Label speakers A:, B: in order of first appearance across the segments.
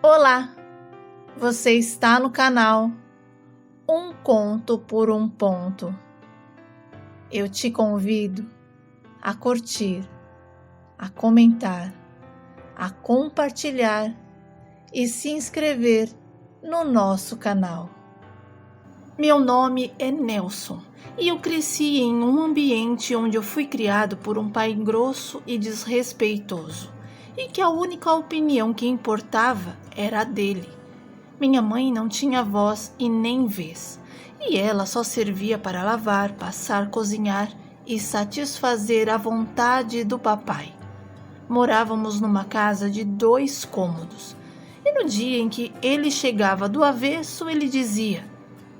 A: Olá, você está no canal Um Conto por um Ponto. Eu te convido a curtir, a comentar, a compartilhar e se inscrever no nosso canal. Meu nome é Nelson e eu cresci em um ambiente onde eu fui criado por um pai grosso e desrespeitoso, e que a única opinião que importava era a dele. Minha mãe não tinha voz e nem vez, e ela só servia para lavar, passar, cozinhar e satisfazer a vontade do papai. Morávamos numa casa de 2 cômodos, e no dia em que ele chegava do avesso, ele dizia: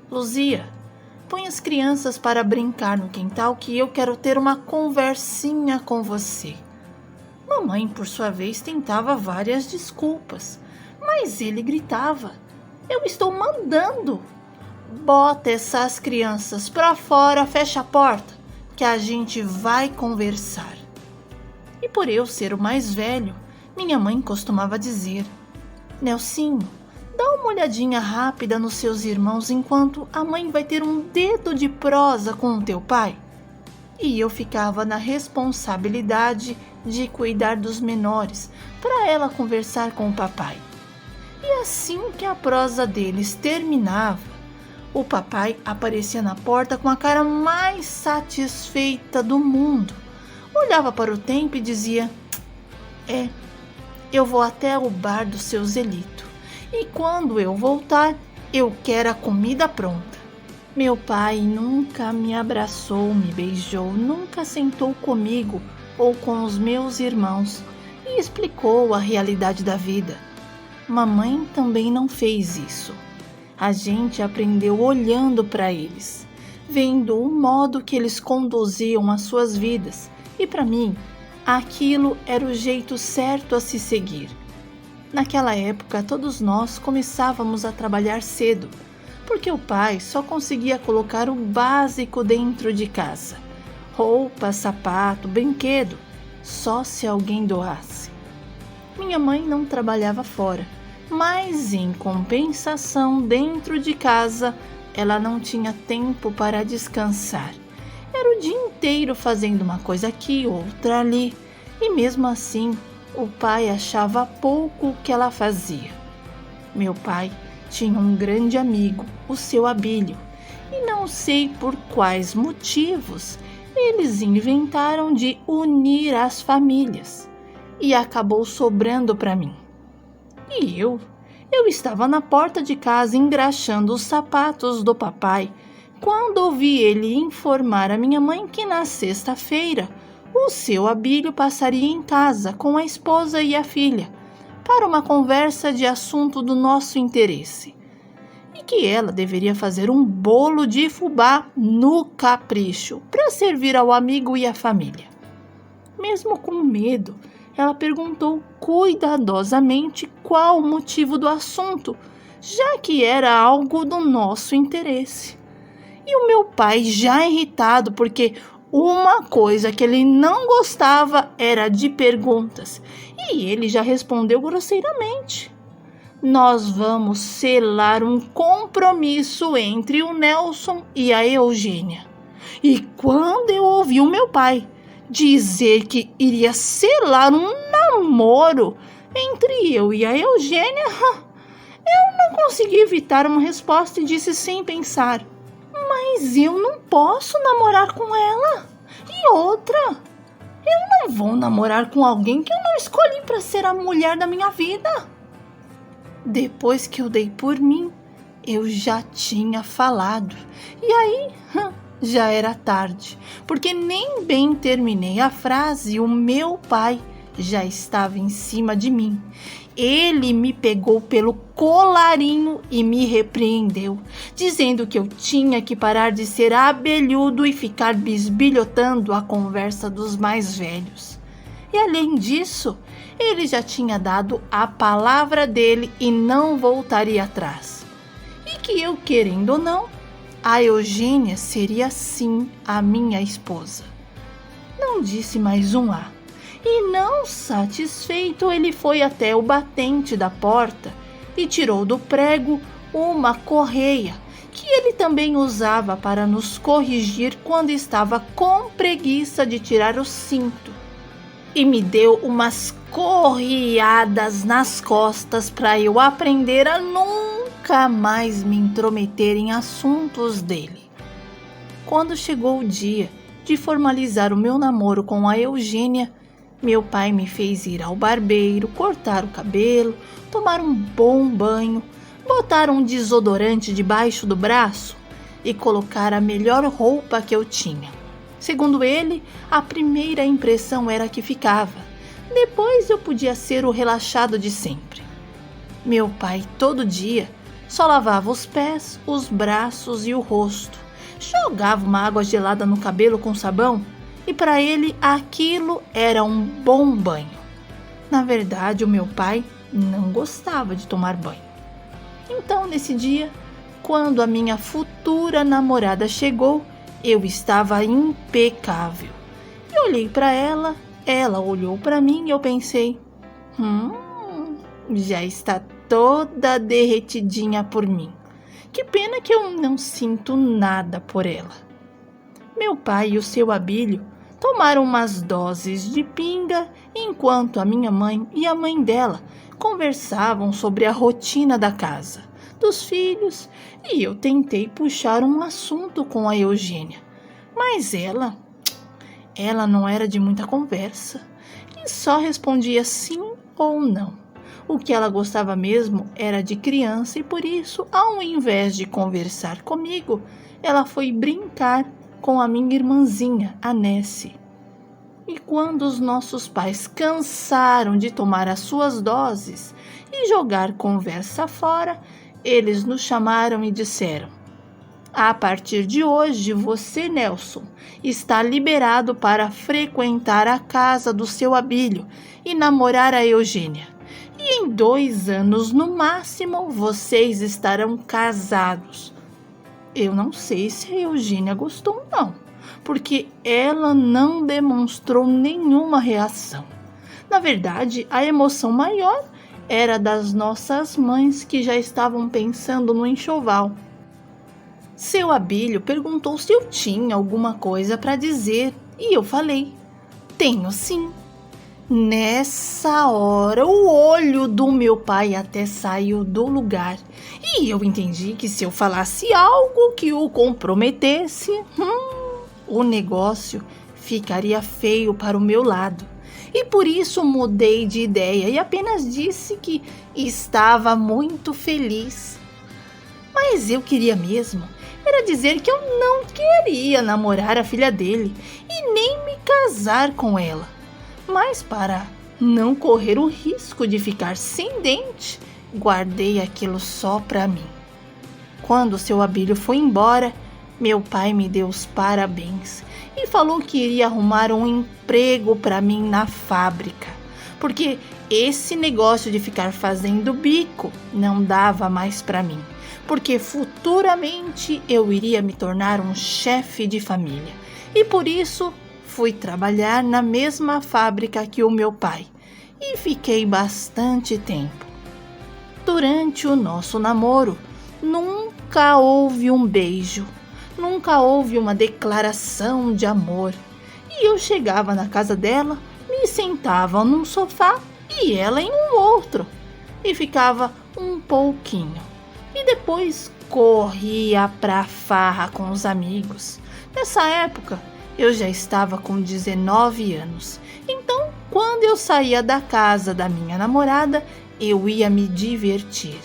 A: Luzia, põe as crianças para brincar no quintal que eu quero ter uma conversinha com você. Mamãe, por sua vez, tentava várias desculpas, mas ele gritava: Eu estou mandando! Bota essas crianças para fora, fecha a porta, que a gente vai conversar. E por eu ser o mais velho, minha mãe costumava dizer: Nelsinho, dá uma olhadinha rápida nos seus irmãos enquanto a mãe vai ter um dedo de prosa com o teu pai. E eu ficava na responsabilidade de cuidar dos menores para ela conversar com o papai. E assim que a prosa deles terminava, o papai aparecia na porta com a cara mais satisfeita do mundo. Olhava para o tempo e dizia: eu vou até o bar do seu Zelito. E quando eu voltar, eu quero a comida pronta. Meu pai nunca me abraçou, me beijou, nunca sentou comigo ou com os meus irmãos e explicou a realidade da vida. Mamãe também não fez isso. A gente aprendeu olhando para eles, vendo o modo que eles conduziam as suas vidas, e para mim, aquilo era o jeito certo a se seguir. Naquela época, todos nós começávamos a trabalhar cedo, porque o pai só conseguia colocar o básico dentro de casa: roupa, sapato, brinquedo, só se alguém doasse. Minha mãe não trabalhava fora, mas em compensação, dentro de casa, ela não tinha tempo para descansar. Era o dia inteiro fazendo uma coisa aqui, outra ali, e mesmo assim, o pai achava pouco o que ela fazia. Meu pai tinha um grande amigo, o seu Abílio, e não sei por quais motivos eles inventaram de unir as famílias, e acabou sobrando para mim. E eu estava na porta de casa engraxando os sapatos do papai, quando ouvi ele informar a minha mãe que na sexta-feira o seu Abílio passaria em casa com a esposa e a filha para uma conversa de assunto do nosso interesse, e que ela deveria fazer um bolo de fubá no capricho para servir ao amigo e à família. Mesmo com medo, ela perguntou cuidadosamente qual o motivo do assunto, já que era algo do nosso interesse. E o meu pai, já irritado, porque uma coisa que ele não gostava era de perguntas, e ele já respondeu grosseiramente: Nós vamos selar um compromisso entre o Nelson e a Eugênia. E quando eu ouvi o meu pai dizer que iria selar um namoro entre eu e a Eugênia, eu não consegui evitar uma resposta e disse sem pensar: Mas eu não posso namorar com ela. E outra, eu não vou namorar com alguém que eu não escolhi para ser a mulher da minha vida. Depois que eu dei por mim, eu já tinha falado. E aí, já era tarde, porque nem bem terminei a frase, o meu pai já estava em cima de mim. Ele me pegou pelo colarinho e me repreendeu, dizendo que eu tinha que parar de ser abelhudo e ficar bisbilhotando a conversa dos mais velhos. E além disso, ele já tinha dado a palavra dele e não voltaria atrás. E que eu, querendo ou não, a Eugênia seria sim a minha esposa. Não disse mais um A. E não satisfeito, ele foi até o batente da porta e tirou do prego uma correia que ele também usava para nos corrigir quando estava com preguiça de tirar o cinto. E me deu umas correadas nas costas para eu aprender a nunca mais me intrometer em assuntos dele. Quando chegou o dia de formalizar o meu namoro com a Eugênia, meu pai me fez ir ao barbeiro, cortar o cabelo, tomar um bom banho, botar um desodorante debaixo do braço e colocar a melhor roupa que eu tinha. Segundo ele, a primeira impressão era que ficava. Depois eu podia ser o relaxado de sempre. Meu pai, todo dia, só lavava os pés, os braços e o rosto. Jogava uma água gelada no cabelo com sabão e para ele aquilo era um bom banho. Na verdade, o meu pai não gostava de tomar banho. Então, nesse dia, quando a minha futura namorada chegou, eu estava impecável. Eu olhei para ela, ela olhou para mim e eu pensei, já está toda derretidinha por mim. Que pena que eu não sinto nada por ela. Meu pai e o seu Abílio tomaram umas doses de pinga enquanto a minha mãe e a mãe dela conversavam sobre a rotina da casa, dos filhos, e eu tentei puxar um assunto com a Eugênia. Mas ela não era de muita conversa e só respondia sim ou não. O que ela gostava mesmo era de criança e por isso, ao invés de conversar comigo, ela foi brincar com a minha irmãzinha, a Nessie. E quando os nossos pais cansaram de tomar as suas doses e jogar conversa fora, eles nos chamaram e disseram: a partir de hoje, você, Nelson, está liberado para frequentar a casa do seu Abílio e namorar a Eugênia. E em 2 anos, no máximo, vocês estarão casados. Eu não sei se a Eugênia gostou, não, porque ela não demonstrou nenhuma reação. Na verdade, a emoção maior era das nossas mães que já estavam pensando no enxoval. Seu Abílio perguntou se eu tinha alguma coisa para dizer e eu falei: tenho sim. Nessa hora, o olho do meu pai até saiu do lugar e eu entendi que se eu falasse algo que o comprometesse, o negócio ficaria feio para o meu lado. E por isso mudei de ideia e apenas disse que estava muito feliz. Mas eu queria mesmo era dizer que eu não queria namorar a filha dele e nem me casar com ela. Mas para não correr o risco de ficar sem dente, guardei aquilo só para mim. Quando seu Abílio foi embora, meu pai me deu os parabéns e falou que iria arrumar um emprego para mim na fábrica, porque esse negócio de ficar fazendo bico não dava mais para mim, porque futuramente eu iria me tornar um chefe de família e por isso fui trabalhar na mesma fábrica que o meu pai e fiquei bastante tempo. Durante o nosso namoro, nunca houve um beijo, nunca houve uma declaração de amor. E eu chegava na casa dela, me sentava num sofá e ela em um outro, e ficava um pouquinho. E depois corria pra farra com os amigos. Nessa época, eu já estava com 19 anos, então quando eu saía da casa da minha namorada, eu ia me divertir.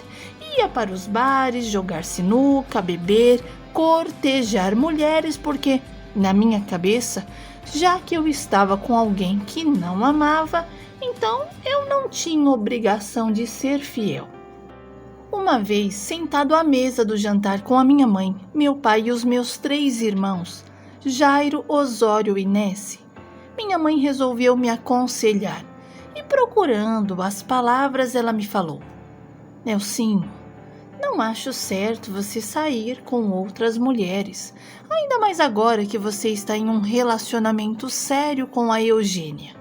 A: Ia para os bares, jogar sinuca, beber, cortejar mulheres, porque na minha cabeça, já que eu estava com alguém que não amava, então eu não tinha obrigação de ser fiel. Uma vez, sentado à mesa do jantar com a minha mãe, meu pai e os meus 3 irmãos, Jairo, Osório e Nessie, minha mãe resolveu me aconselhar e, procurando as palavras, ela me falou: Nelsinho, não acho certo você sair com outras mulheres, ainda mais agora que você está em um relacionamento sério com a Eugênia.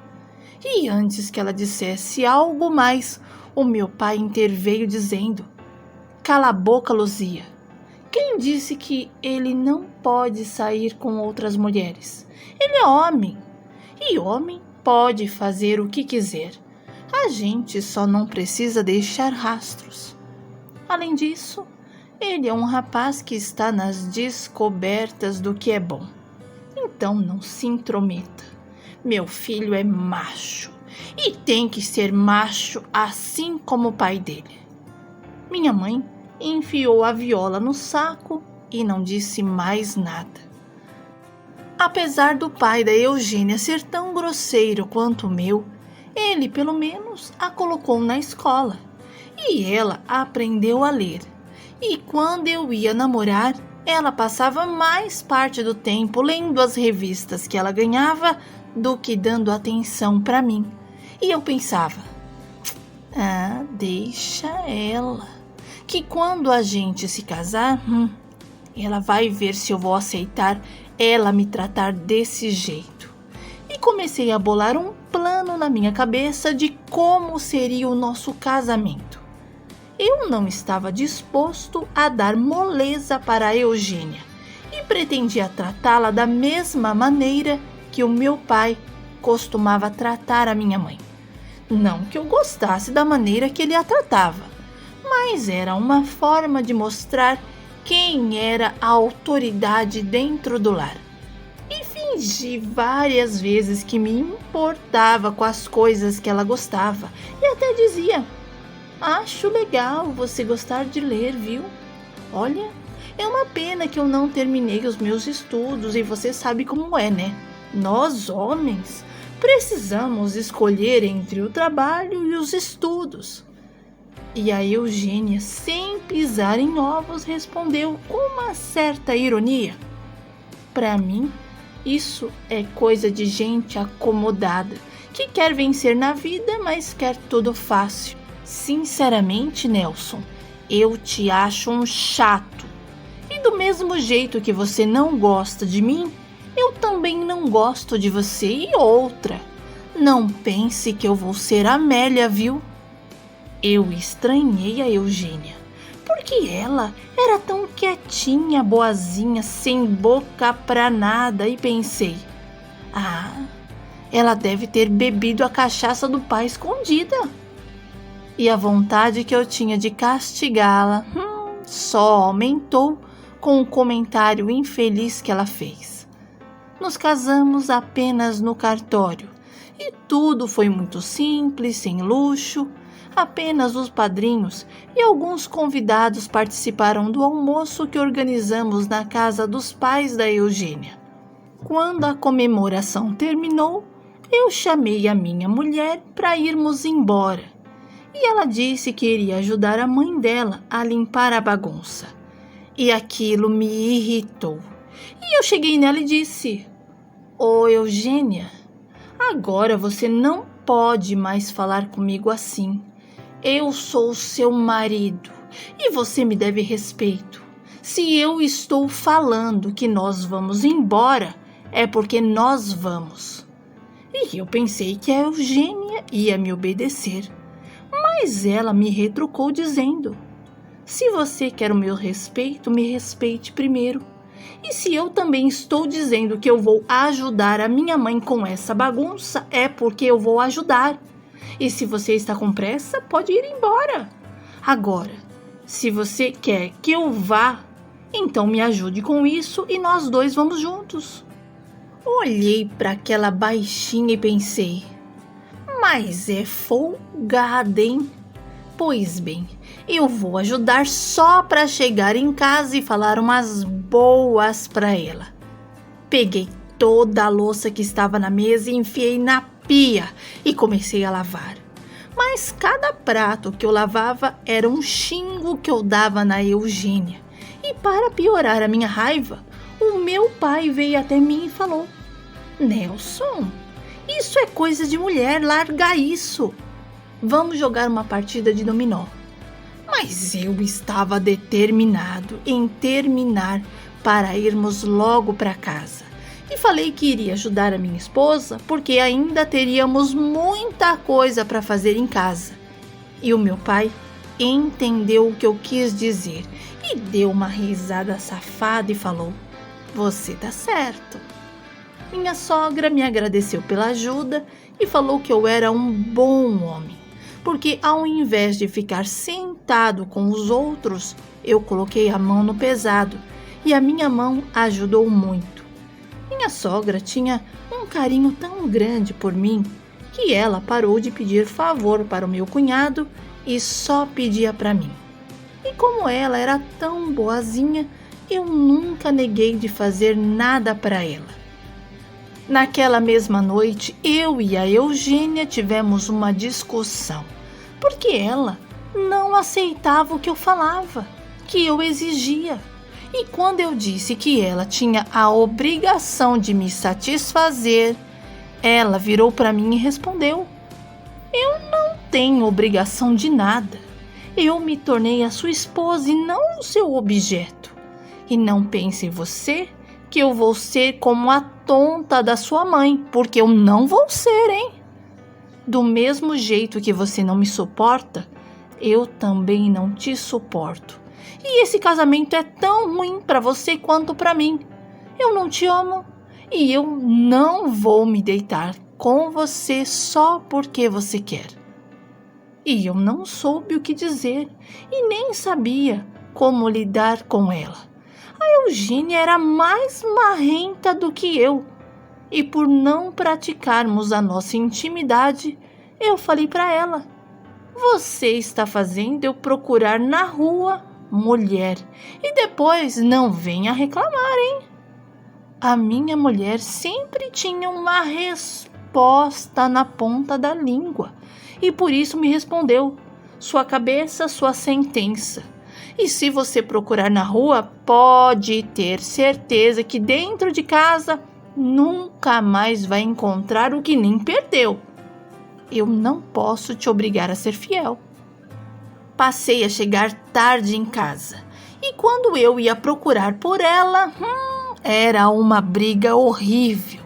A: E antes que ela dissesse algo mais, O meu pai interveio dizendo: cala a boca, Luzia. Quem disse que ele não pode sair com outras mulheres? Ele é homem. E homem pode fazer o que quiser. A gente só não precisa deixar rastros. Além disso, ele é um rapaz que está nas descobertas do que é bom. Então não se intrometa. Meu filho é macho e tem que ser macho assim como o pai dele. Minha mãe enfiou a viola no saco e não disse mais nada. Apesar do pai da Eugênia ser tão grosseiro quanto o meu, ele pelo menos a colocou na escola e ela aprendeu a ler. E quando eu ia namorar, ela passava mais parte do tempo lendo as revistas que ela ganhava do que dando atenção para mim. E eu pensava: deixa ela, que quando a gente se casar, ela vai ver se eu vou aceitar ela me tratar desse jeito. E comecei a bolar um plano na minha cabeça de como seria o nosso casamento. Eu não estava disposto a dar moleza para a Eugênia e pretendia tratá-la da mesma maneira que o meu pai costumava tratar a minha mãe. Não que eu gostasse da maneira que ele a tratava, mas era uma forma de mostrar quem era a autoridade dentro do lar. E fingi várias vezes que me importava com as coisas que ela gostava e até dizia: acho legal você gostar de ler, viu? Olha, é uma pena que eu não terminei os meus estudos e você sabe como é, né? Nós, homens, precisamos escolher entre o trabalho e os estudos. E a Eugênia, sem pisar em ovos, respondeu com uma certa ironia: para mim, isso é coisa de gente acomodada, que quer vencer na vida, mas quer tudo fácil. Sinceramente, Nelson, eu te acho um chato. E do mesmo jeito que você não gosta de mim, eu também não gosto de você. E outra, não pense que eu vou ser Amélia, viu? Eu estranhei a Eugênia, porque ela era tão quietinha, boazinha, sem boca pra nada, e pensei: ela deve ter bebido a cachaça do pai escondida. E a vontade que eu tinha de castigá-la só aumentou com o comentário infeliz que ela fez. Nos casamos apenas no cartório e tudo foi muito simples, sem luxo. Apenas os padrinhos e alguns convidados participaram do almoço que organizamos na casa dos pais da Eugênia. Quando a comemoração terminou, eu chamei a minha mulher para irmos embora. E ela disse que iria ajudar a mãe dela a limpar a bagunça. E aquilo me irritou. E eu cheguei nela e disse: ô Eugênia, agora você não pode mais falar comigo assim. Eu sou seu marido e você me deve respeito. Se eu estou falando que nós vamos embora, é porque nós vamos. E eu pensei que a Eugênia ia me obedecer, mas ela me retrucou dizendo: se você quer o meu respeito, me respeite primeiro. E se eu também estou dizendo que eu vou ajudar a minha mãe com essa bagunça, é porque eu vou ajudar. E se você está com pressa, pode ir embora. Agora, se você quer que eu vá, então me ajude com isso e nós dois vamos juntos. Olhei para aquela baixinha e pensei: mas é folgada, hein? Pois bem, eu vou ajudar só para chegar em casa e falar umas boas para ela. Peguei toda a louça que estava na mesa e enfiei na pia e comecei a lavar. Mas cada prato que eu lavava era um xingo que eu dava na Eugênia. E para piorar a minha raiva, o meu pai veio até mim e falou: Nelson, isso é coisa de mulher, larga isso. Vamos jogar uma partida de dominó. Mas eu estava determinado em terminar para irmos logo para casa. E falei que iria ajudar a minha esposa porque ainda teríamos muita coisa para fazer em casa. E o meu pai entendeu o que eu quis dizer e deu uma risada safada e falou: "Você tá certo." Minha sogra me agradeceu pela ajuda e falou que eu era um bom homem, porque ao invés de ficar sentado com os outros, eu coloquei a mão no pesado e a minha mão ajudou muito. Minha sogra tinha um carinho tão grande por mim que ela parou de pedir favor para o meu cunhado e só pedia para mim. E como ela era tão boazinha, eu nunca neguei de fazer nada para ela. Naquela mesma noite, eu e a Eugênia tivemos uma discussão, porque ela não aceitava o que eu falava, que eu exigia. E quando eu disse que ela tinha a obrigação de me satisfazer, ela virou para mim e respondeu: "Eu não tenho obrigação de nada. Eu me tornei a sua esposa e não o seu objeto. E não pense você que eu vou ser como a tonta da sua mãe, porque eu não vou ser, hein? Do mesmo jeito que você não me suporta, eu também não te suporto. E esse casamento é tão ruim para você quanto para mim. Eu não te amo e eu não vou me deitar com você só porque você quer." E eu não soube o que dizer e nem sabia como lidar com ela. A Eugênia era mais marrenta do que eu, e por não praticarmos a nossa intimidade, eu falei para ela: "Você está fazendo eu procurar na rua mulher e depois não venha reclamar, hein?" A minha mulher sempre tinha uma resposta na ponta da língua e por isso me respondeu: "Sua cabeça, sua sentença. E se você procurar na rua, pode ter certeza que dentro de casa nunca mais vai encontrar o que nem perdeu. Eu não posso te obrigar a ser fiel." Passei a chegar tarde em casa e quando eu ia procurar por ela, era uma briga horrível.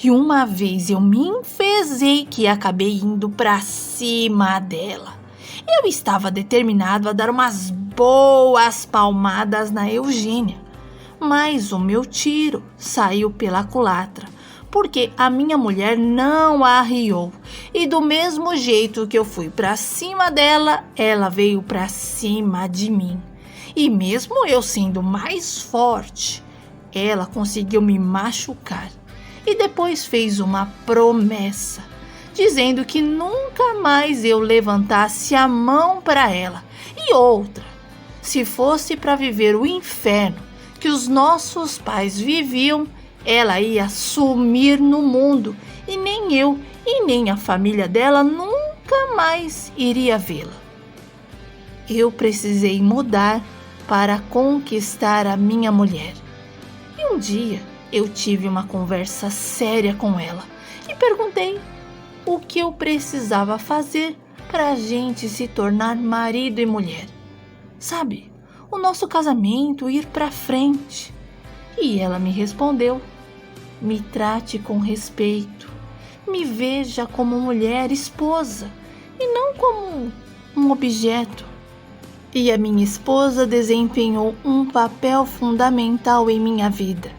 A: E uma vez eu me enfezei que acabei indo para cima dela. Eu estava determinado a dar umas boas palmadas na Eugênia, mas o meu tiro saiu pela culatra, porque a minha mulher não arriou. E do mesmo jeito que eu fui para cima dela, ela veio para cima de mim. E mesmo eu sendo mais forte, ela conseguiu me machucar. E depois fez uma promessa, dizendo que nunca mais eu levantasse a mão para ela. E outra, se fosse para viver o inferno que os nossos pais viviam, ela ia sumir no mundo e nem eu e nem a família dela nunca mais iria vê-la. Eu precisei mudar para conquistar a minha mulher. E um dia eu tive uma conversa séria com ela e perguntei o que eu precisava fazer para a gente se tornar marido e mulher. Sabe, o nosso casamento ir para frente. E ela me respondeu: "Me trate com respeito, me veja como mulher, esposa, e não como um objeto." E a minha esposa desempenhou um papel fundamental em minha vida.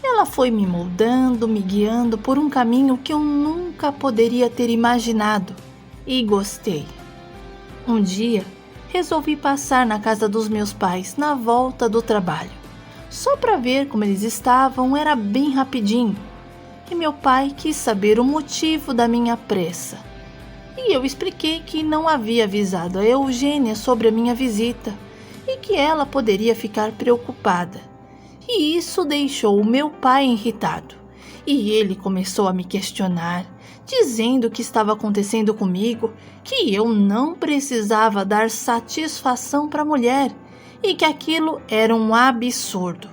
A: Ela foi me moldando, me guiando por um caminho que eu nunca poderia ter imaginado. E gostei. Um dia, resolvi passar na casa dos meus pais na volta do trabalho. Só para ver como eles estavam, era bem rapidinho. E meu pai quis saber o motivo da minha pressa. E eu expliquei que não havia avisado a Eugênia sobre a minha visita e que ela poderia ficar preocupada. E isso deixou o meu pai irritado. E ele começou a me questionar, dizendo o que estava acontecendo comigo, que eu não precisava dar satisfação para a mulher e que aquilo era um absurdo.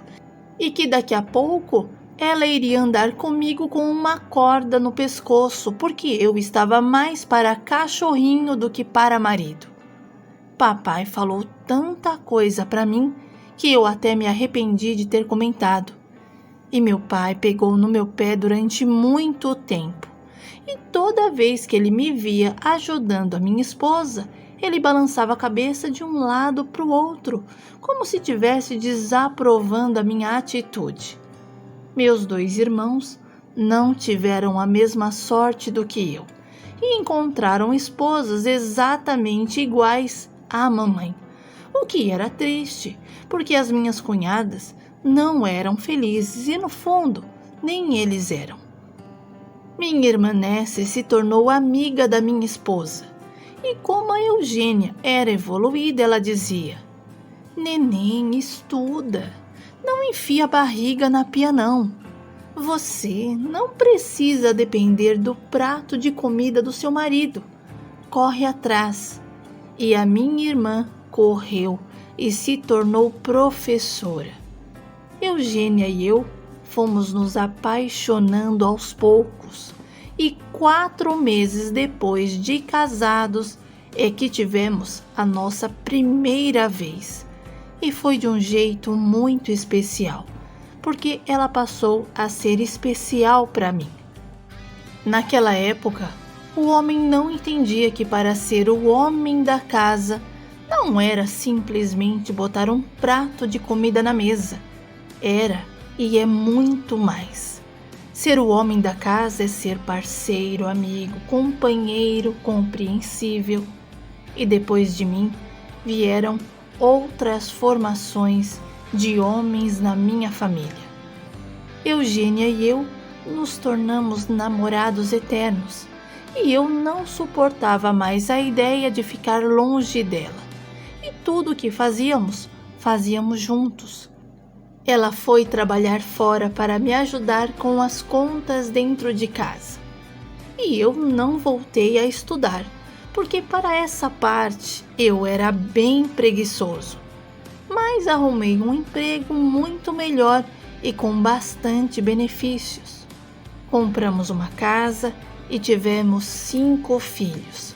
A: E que daqui a pouco ela iria andar comigo com uma corda no pescoço, porque eu estava mais para cachorrinho do que para marido. Papai falou tanta coisa para mim que eu até me arrependi de ter comentado. E meu pai pegou no meu pé durante muito tempo. E toda vez que ele me via ajudando a minha esposa, Ele balançava a cabeça de um lado para o outro, como se estivesse desaprovando a minha atitude. Meus 2 irmãos não tiveram a mesma sorte do que eu e encontraram esposas exatamente iguais à mamãe, o que era triste, porque as minhas cunhadas não eram felizes e, no fundo, nem eles eram. Minha irmã Nessie se tornou amiga da minha esposa, e como a Eugênia era evoluída, ela dizia: Neném, estuda, não enfia a barriga na pia não. Você não precisa depender do prato de comida do seu marido. Corre atrás. E a minha irmã correu e se tornou professora. Eugênia e eu fomos nos apaixonando aos poucos, e 4 meses depois de casados é que tivemos a nossa primeira vez. E foi de um jeito muito especial, porque ela passou a ser especial para mim. Naquela época, o homem não entendia que para ser o homem da casa não era simplesmente botar um prato de comida na mesa. Era e é muito mais. Ser o homem da casa é ser parceiro, amigo, companheiro, compreensível. E depois de mim vieram outras formações de homens na minha família. Eugênia e eu nos tornamos namorados eternos, e eu não suportava mais a ideia de ficar longe dela. E tudo o que fazíamos juntos. Ela foi trabalhar fora para me ajudar com as contas dentro de casa. E eu não voltei a estudar, porque para essa parte eu era bem preguiçoso. Mas arrumei um emprego muito melhor e com bastante benefícios. Compramos uma casa e tivemos 5 filhos: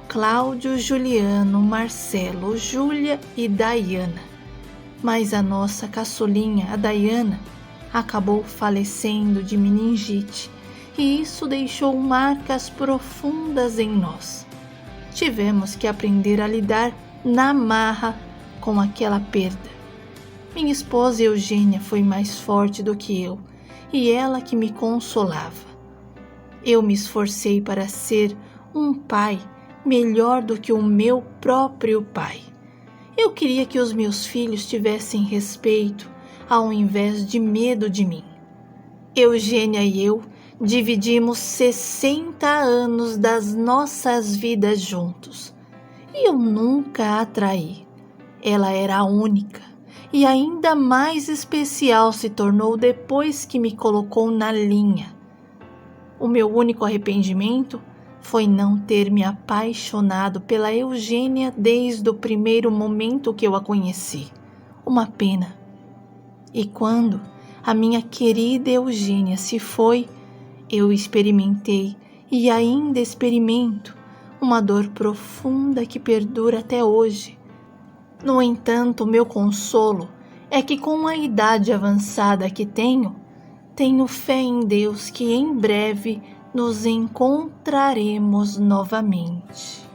A: Cláudio, Juliano, Marcelo, Júlia e Daiana. Mas a nossa caçulinha, a Daiana, acabou falecendo de meningite, e isso deixou marcas profundas em nós. Tivemos que aprender a lidar na marra com aquela perda. Minha esposa Eugênia foi mais forte do que eu, e ela que me consolava. Eu me esforcei para ser um pai melhor do que o meu próprio pai. Eu queria que os meus filhos tivessem respeito ao invés de medo de mim. Eugênia e eu dividimos 60 anos das nossas vidas juntos, e eu nunca a traí. Ela era a única, e ainda mais especial se tornou depois que me colocou na linha. O meu único arrependimento foi não ter me apaixonado pela Eugênia desde o primeiro momento que eu a conheci. Uma pena. E quando a minha querida Eugênia se foi, eu experimentei e ainda experimento uma dor profunda que perdura até hoje. No entanto, meu consolo é que com a idade avançada que tenho fé em Deus que em breve nos encontraremos novamente.